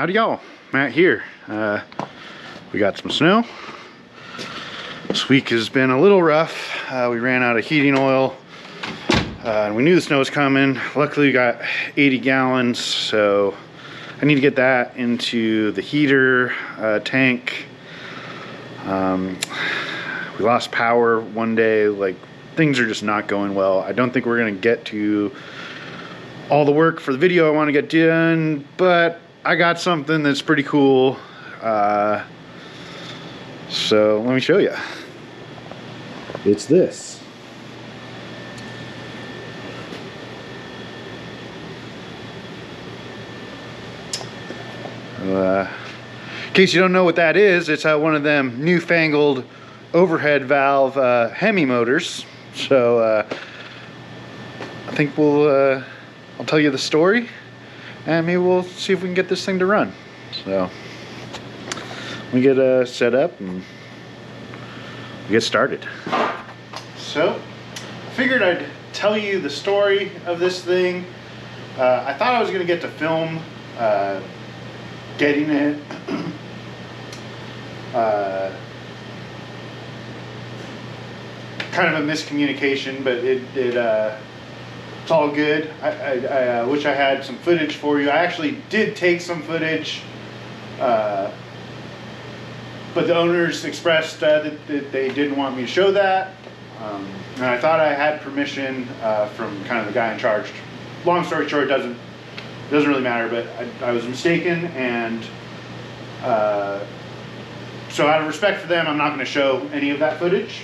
howdy y'all, Matt here. We got some snow. This week has been a little rough. We ran out of heating oil. And we knew the snow was coming. Luckily we got 80 gallons, so I need to get that into the heater tank. We lost power one day. Like, things are just not going well. I don't think we're gonna get to all the work for the video I want to get done, but I got something that's pretty cool. So let me show you. It's this. In case you don't know what that is, it's one of them newfangled overhead valve Hemi motors. So I think I'll tell you the story, and maybe we'll see if we can get this thing to run. So we get set up and get started. So I figured I'd tell you the story of this thing. I thought I was going to get to film getting it kind of a miscommunication, but it's all good. I wish I had some footage for you. I actually did take some footage, but the owners expressed that they didn't want me to show that, and I thought I had permission from kind of the guy in charge. Long story short, doesn't really matter, but I was mistaken, and so out of respect for them, I'm not going to show any of that footage.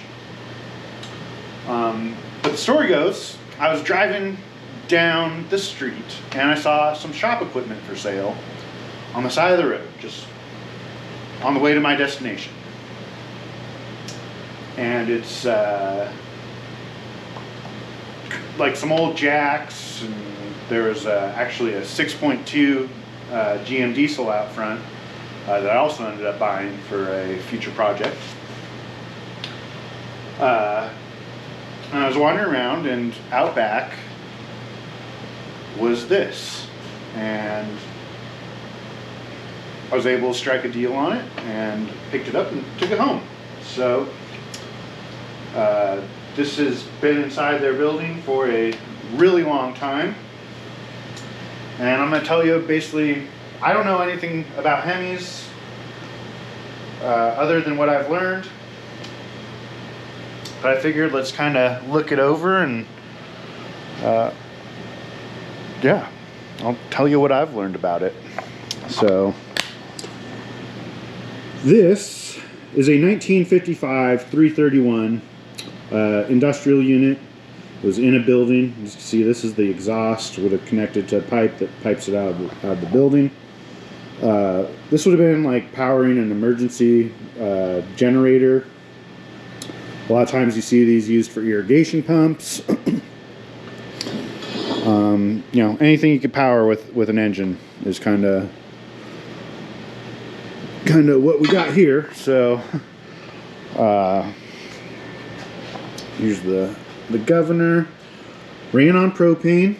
But the story goes, I was driving down the street and I saw some shop equipment for sale on the side of the road, just on the way to my destination. And it's like some old jacks, and there was actually a 6.2 GM diesel out front that I also ended up buying for a future project. And I was wandering around, and out back was this, and I was able to strike a deal on it and picked it up and took it home. So this has been inside their building for a really long time, and I'm going to tell you, basically, I don't know anything about Hemis other than what I've learned. But I figured let's kind of look it over, and yeah, I'll tell you what I've learned about it. So this is a 1955 331 industrial unit. It was in a building. You can see this is the exhaust, would have connected to a pipe that pipes it out of the building. This would have been like powering an emergency generator. A lot of times you see these used for irrigation pumps. You know, anything you could power with an engine is kind of what we got here. So here's the governor. Ran on propane.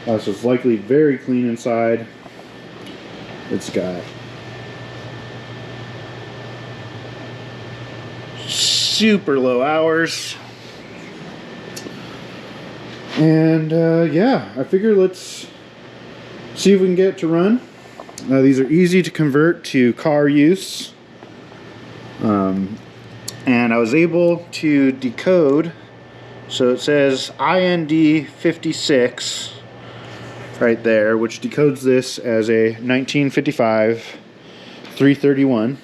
So it's likely very clean inside. It's got super low hours, and yeah, I figure let's see if we can get it to run. These are easy to convert to car use, and I was able to decode. So it says IND 56 right there, which decodes this as a 1955 331.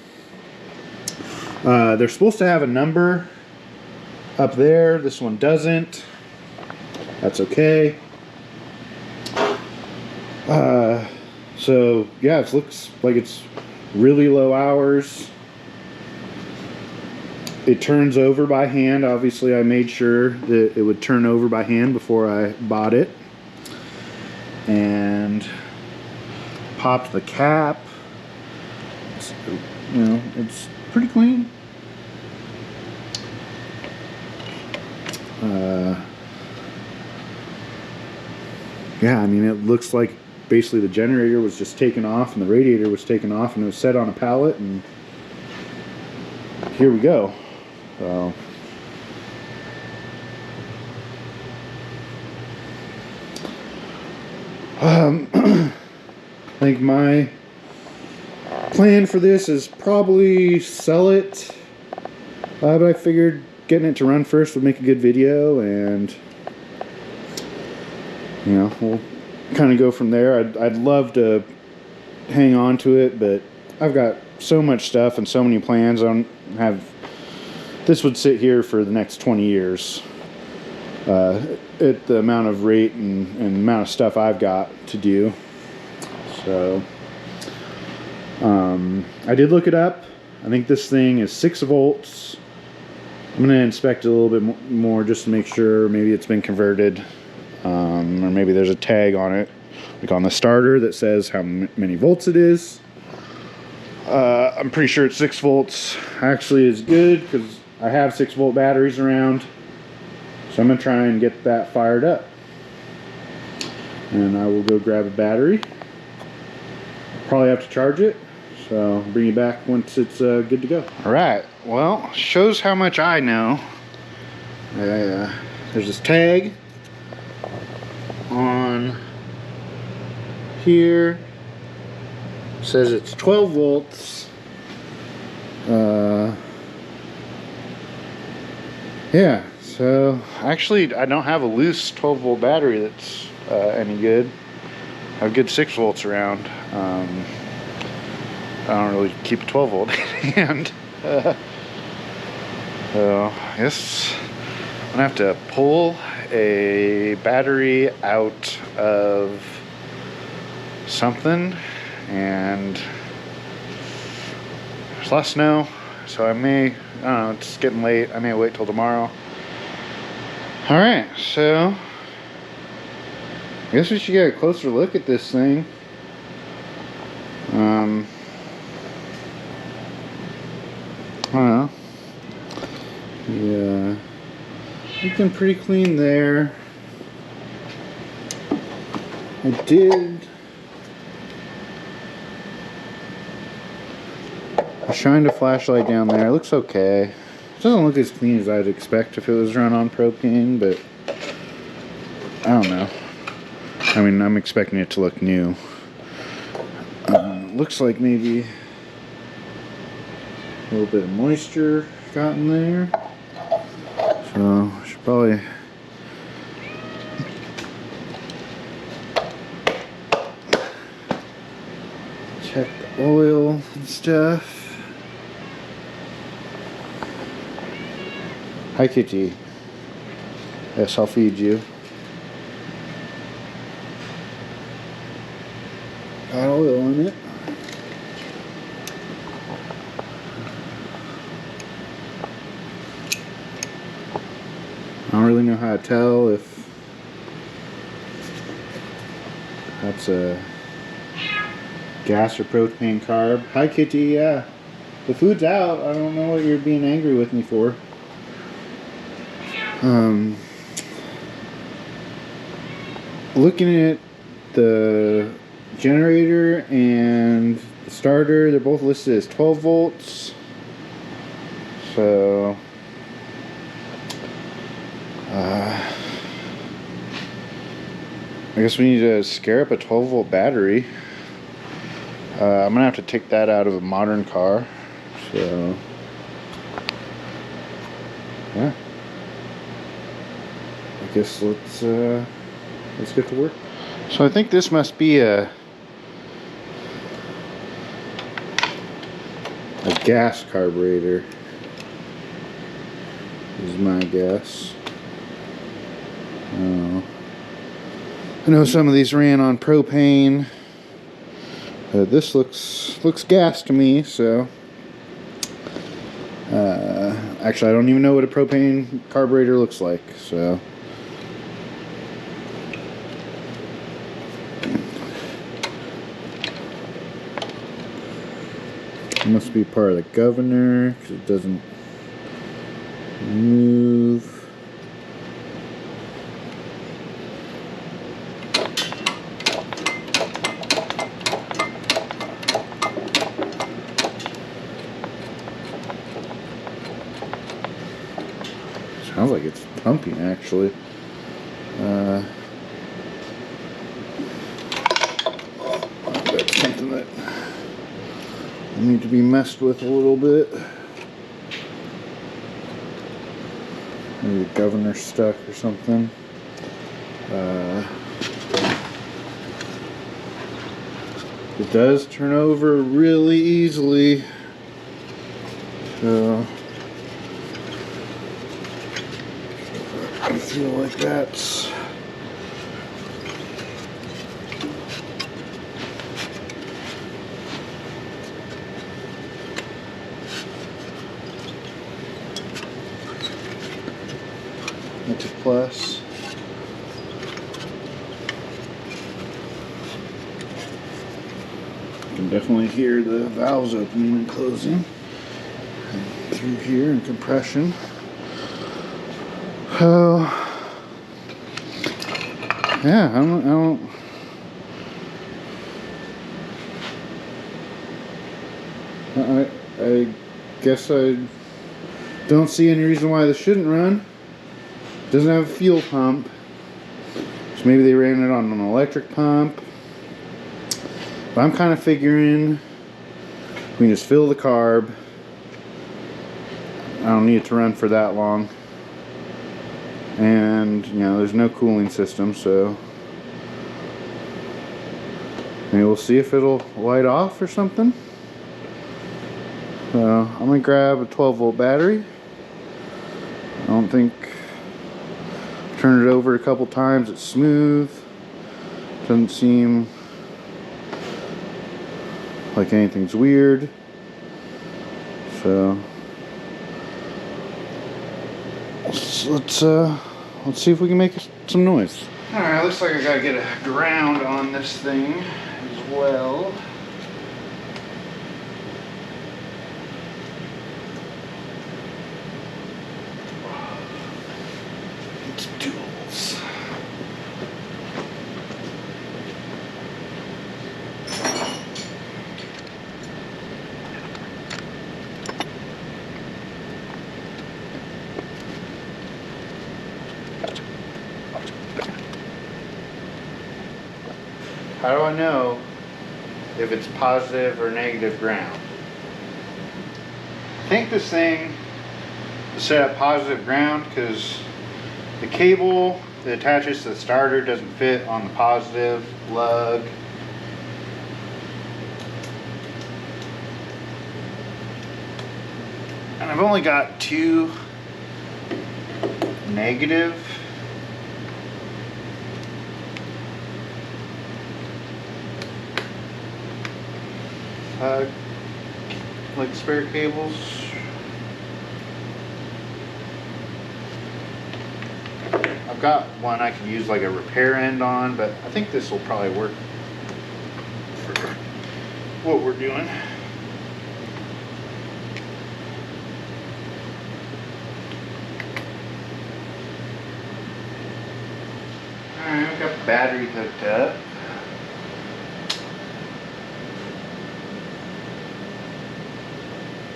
They're supposed to have a number up there. This one doesn't. That's okay. So yeah, it looks like it's really low hours. It turns over by hand. Obviously, I made sure that it would turn over by hand before I bought it. And popped the cap. You know, it's pretty clean. Yeah, I mean, it looks like basically the generator was just taken off and the radiator was taken off and it was set on a pallet, and here we go. So I think my plan for this is probably sell it, but I figured getting it to run first would make a good video, and you know, we'll kind of go from there. I'd love to hang on to it, but I've got so much stuff and so many plans. I don't have, this would sit here for the next 20 years at the amount of rate and amount of stuff I've got to do. So I did look it up. I think this thing is 6 volts. I'm going to inspect it a little bit more just to make sure. Maybe it's been converted, or maybe there's a tag on it, like on the starter, that says how many volts it is. I'm pretty sure it's 6 volts. Actually, is good because I have 6-volt batteries around, so I'm going to try and get that fired up. And I will go grab a battery. Probably have to charge it, so I'll bring you back once it's good to go. Alright, well, shows how much I know. There's this tag on here. It says it's 12 volts. Yeah, so actually I don't have a loose 12-volt battery that's any good. I have good 6 volts around. I don't really keep a 12-volt in hand. So I guess I'm gonna have to pull a battery out of something, and there's less snow, so I don't know, it's getting late. I may wait till tomorrow. Alright, so I guess we should get a closer look at this thing. I don't know. Yeah, looking pretty clean there. I shined a flashlight down there. It looks okay. It doesn't look as clean as I'd expect if it was run on propane, but I don't know. I mean, I'm expecting it to look new. Looks like maybe a little bit of moisture got in there. So I should probably check the oil and stuff. Hi, Kitty. Yes, I'll feed you. Got oil in it. I don't really know how to tell if that's a gas or propane carb. Hi, Kitty. Yeah, the food's out. I don't know what you're being angry with me for. Looking at the generator and the starter, they're both listed as 12 volts. So I guess we need to scare up a 12-volt battery. I'm gonna have to take that out of a modern car. So yeah, I guess let's get to work. So I think this must be a gas carburetor, is my guess. I know some of these ran on propane. This looks gas to me, so actually I don't even know what a propane carburetor looks like, so it must be part of the governor because it doesn't move. Sounds like it's pumping actually. That's something that I need to be messed with a little bit. Maybe the governor's stuck or something. It does turn over really easily. So I feel like that's a plus. You can definitely hear the valves opening and closing and through here and compression. Oh, yeah, I guess I don't see any reason why this shouldn't run. Doesn't have a fuel pump, so maybe they ran it on an electric pump. But I'm kind of figuring we can just fill the carb. I don't need it to run for that long. And, you know, there's no cooling system, so maybe we'll see if it'll light off or something. So I'm gonna grab a 12-volt battery. I don't think, turn it over a couple times, it's smooth. Doesn't seem like anything's weird. So let's see if we can make some noise. All right, looks like I gotta get a ground on this thing as well. It's tools. How do I know if it's positive or negative ground? I think this thing is set at positive ground because the cable that attaches to the starter doesn't fit on the positive lug. And I've only got two negative. Like spare cables. I've got one I can use like a repair end on, but I think this will probably work for what we're doing. Alright, we've got the battery hooked up.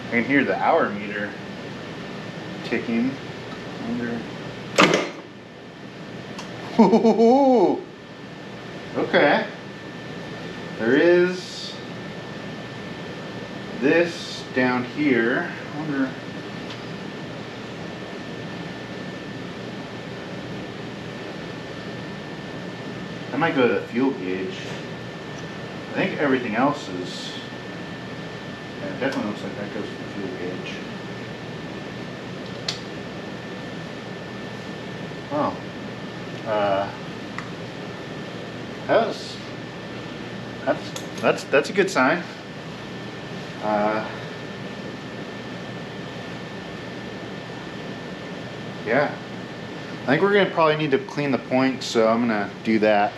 I can hear the hour meter ticking. Ooh, okay. There is this down here. I wonder. I might go to the fuel gauge. I think everything else is. Yeah, it definitely looks like that goes to the fuel gauge. Oh. That's a good sign. Yeah. I think we're gonna probably need to clean the points, so I'm gonna do that.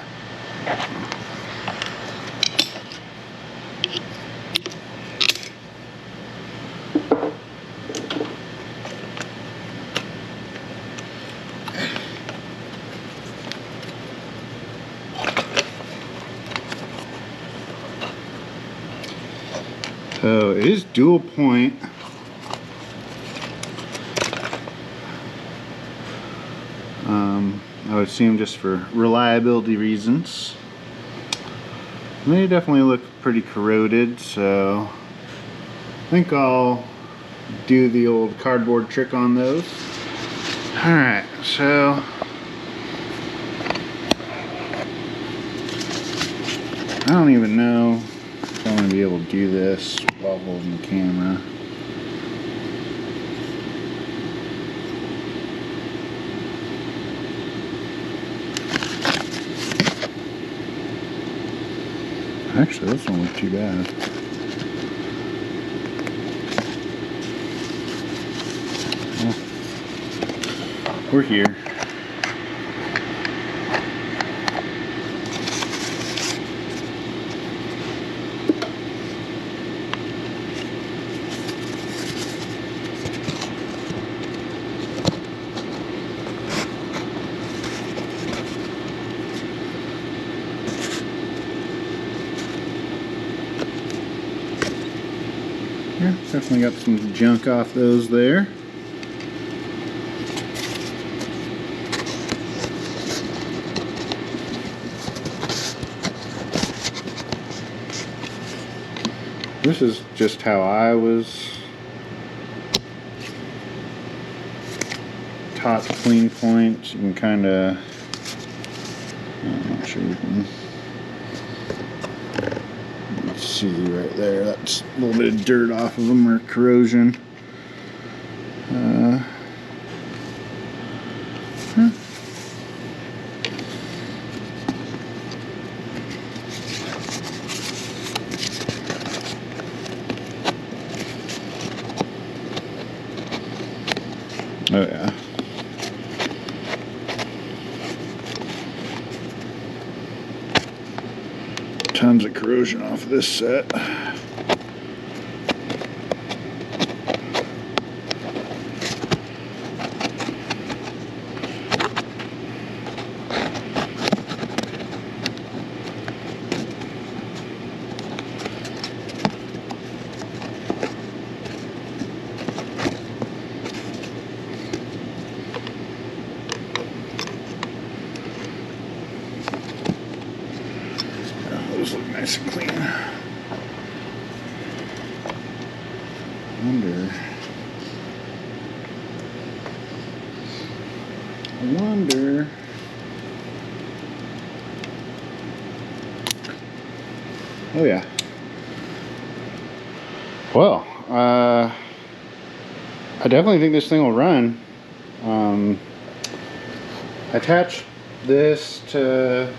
So it is dual point. I would assume just for reliability reasons. And they definitely look pretty corroded, so I think I'll do the old cardboard trick on those. Alright, so I don't even know if I'm going to be able to do this while holding the camera. Actually, this won't look too bad. Well, we're here. Yeah, definitely got some junk off those there. This is just how I was taught to clean points. You can kind of, I'm not sure you can see right there. That's a little bit of dirt off of them or corrosion. Oh yeah. Tons of corrosion off this set. Those look nice and clean. I wonder. Oh yeah. Well, I definitely think this thing will run. I attached this to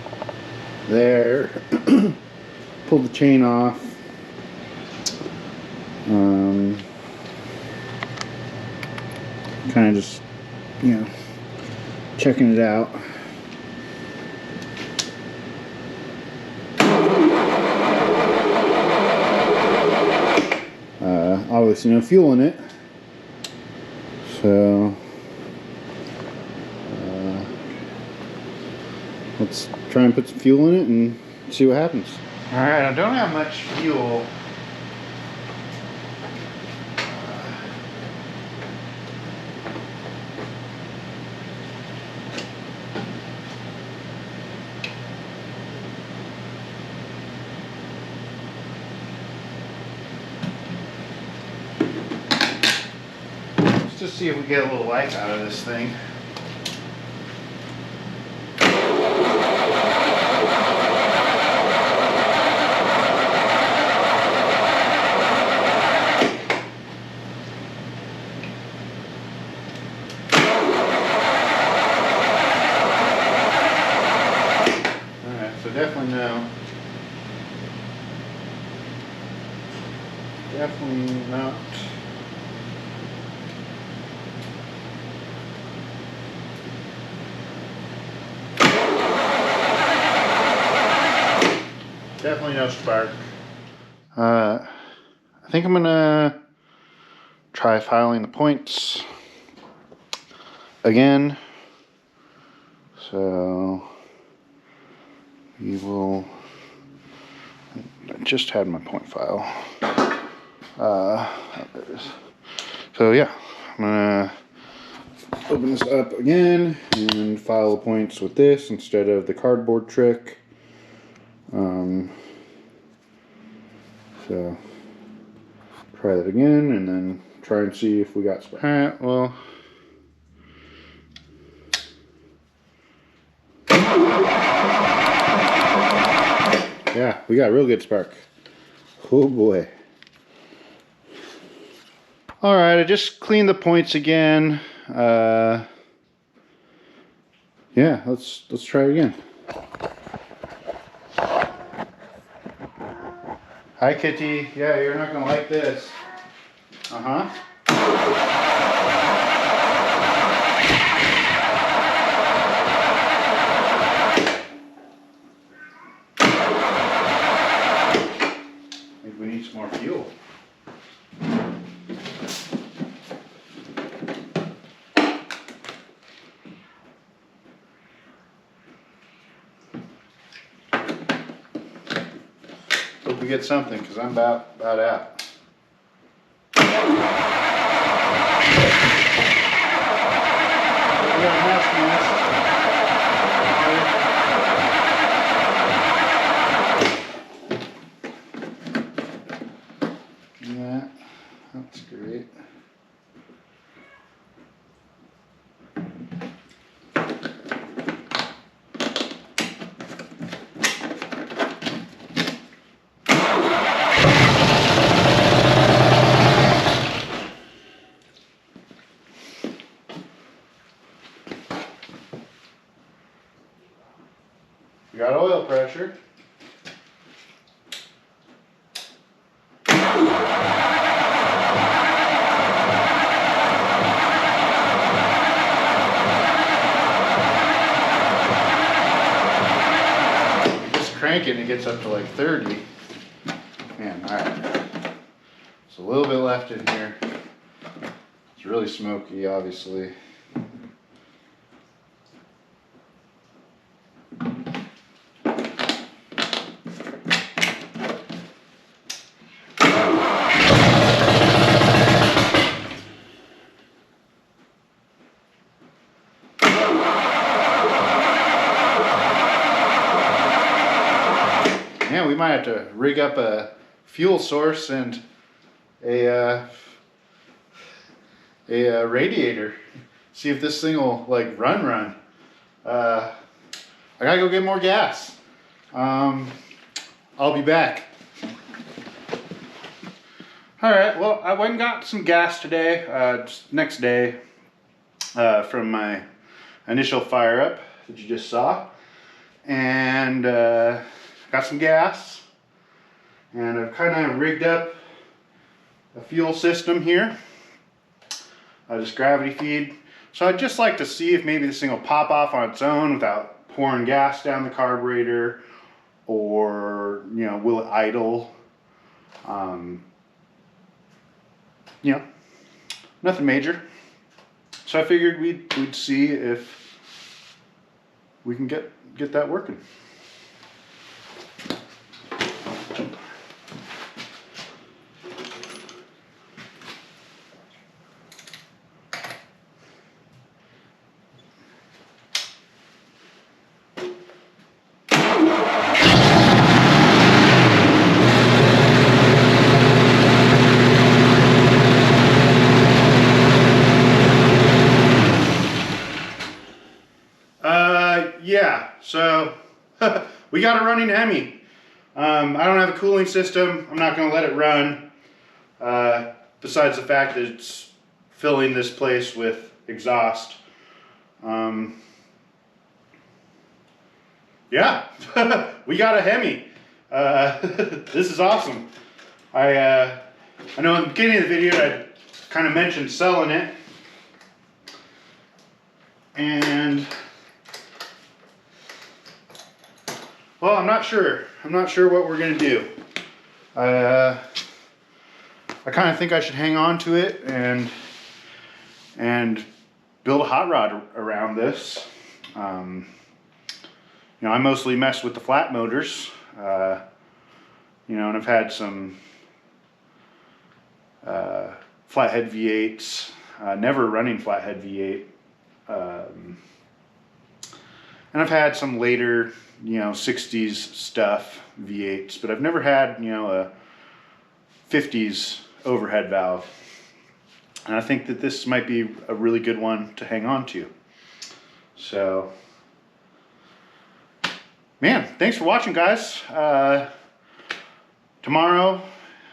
there, pulled the chain off, kind of just, you know, checking it out. Obviously no fuel in it, so let's try and put some fuel in it and see what happens. Alright, I don't have much fuel. Let's just see if we get a little life out of this thing. Definitely no. Definitely not. Definitely no spark. I think I'm gonna try filing the points again. So we will. I just had my point file. Oh, there it is. So yeah, I'm gonna Open this up again and file the points with this instead of the cardboard trick. So try that again and then try and see if we got spark. Alright, well. Yeah, we got a real good spark. Oh boy. Alright, I just cleaned the points again. Yeah, let's try it again. Hi, Kitty. Yeah, you're not gonna like this. Uh-huh. I think we need some more fuel. Hope we get something, because I'm about out. Yeah, that's great. We got oil pressure. Just cranking, it gets up to like 30. Man, alright. There's a little bit left in here. It's really smoky, obviously. Yeah, we might have to rig up a fuel source and a radiator. See if this thing will like run. I gotta go get more gas. I'll be back. All right. Well, I went and got some gas today. Just next day from my initial fire up that you just saw, and got some gas, and I've kind of rigged up a fuel system here. Just gravity feed. So I'd just like to see if maybe this thing will pop off on its own without pouring gas down the carburetor, or will it idle? Nothing major. So I figured we'd see if we can get that working. Yeah, so we got a running Hemi. I don't have a cooling system. I'm not going to let it run. Besides the fact that it's filling this place with exhaust. Yeah, we got a Hemi. This is awesome. I know in the beginning of the video I kind of mentioned selling it. And well, I'm not sure. I'm not sure what we're gonna do. I kind of think I should hang on to it and build a hot rod around this. I mostly mess with the flat motors. And I've had some flathead V8s. Never running flathead V8 And I've had some later, 60s stuff, V8s, but I've never had, a 50s overhead valve. And I think that this might be a really good one to hang on to. So, man, thanks for watching, guys. Tomorrow,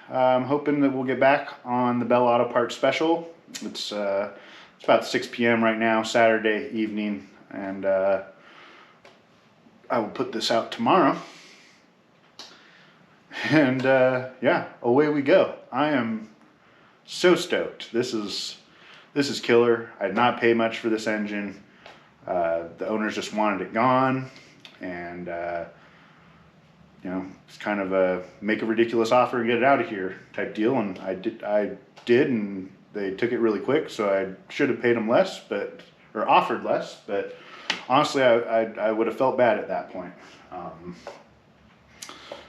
I'm hoping that we'll get back on the Bell Auto Parts special. It's about 6 p.m. right now, Saturday evening, and I will put this out tomorrow. And yeah, away we go. I am so stoked. This is killer. I did not pay much for this engine. The owners just wanted it gone, and it's kind of a make a ridiculous offer and get it out of here type deal. And I did, and they took it really quick. So I should have paid them less, or offered less. But honestly, I would have felt bad at that point.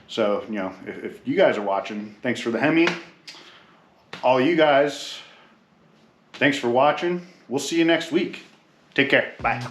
So if you guys are watching, thanks for the Hemi. All you guys, thanks for watching. We'll see you next week. Take care. Bye.